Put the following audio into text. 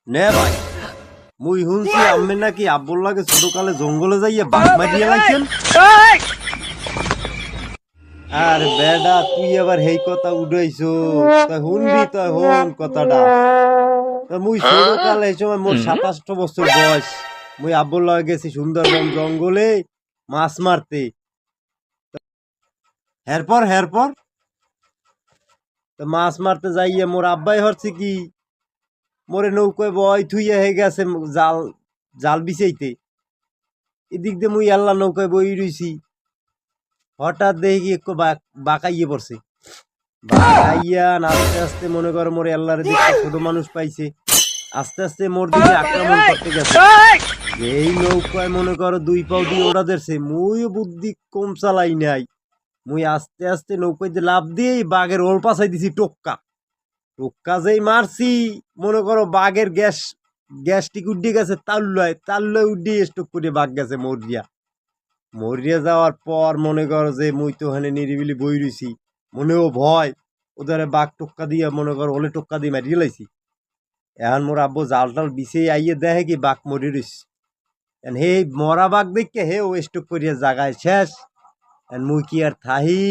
নে ভাই মুই শুনছি আমি নাকি আব্বুর লাগে ছোটকালে জঙ্গলে যাইয়ে বাঘ মারিয়ে লাগছেন। আর বেডা তুই এবার হেই কথা উঠাইছো, তাই শুনবি তাই হন কথাটা। তা মুই ছোটকালে এই সময় মোর 27 বছর বয়স, মুই আব্বুর লগে গেছি সুন্দরবন জঙ্গলে মাছ মারতে। হেরপর তো মাছ মারতে যাইয়ে মোর আব্বাই হচ্ছে কি মোরে নৌকায় বয় থুইয়া হয়ে গেছে জাল জাল বিছাইতে। এদিক দিয়ে মুই আল্লাহ নৌকায় বই রইছি, হঠাৎ দেখি একটু বাঁকাইয়ে পড়ছে। বাঁকাইয়া আস্তে আস্তে মনে করো মোরে আল্লাহর দিকে ছোট মানুষ পাইছে, আস্তে আস্তে মোর দিকে আক্রমণ করতে গেছে। এই নৌকায় মনে করো দুই পাও দিয়ে ওড়া ধরছে, মুই বুদ্ধি কম চালাই নাই। মুই আস্তে আস্তে নৌকায় দিয়ে লাভ দিয়ে বাঘের ওর পাছাই দিছি টোক্কা। টোক্কা যেই মারছি মনে করো বাঘের গ্যাসটিক উঠে গেছে তাল্লয় উঠে স্টোক করে বাঘ গেছে মরিয়া যাওয়ার পর মনে করো যে মুই তো ওখানে নিরিবিলি বই রইছি, মনেও ভয়। ওদের বাঘ টোক্কা দিয়ে মনে করো হলে টোক্কা দিয়ে মারিয়ে লাইছি। এখন মোর আব্বু জাল টাল বিছে আইয়ে দেখে কি বাঘ মরি রইছে। হে মরা বাঘ দেখে হে ও স্টোক করিয়া জাগায় শেষ। মুই কি আর থাহি।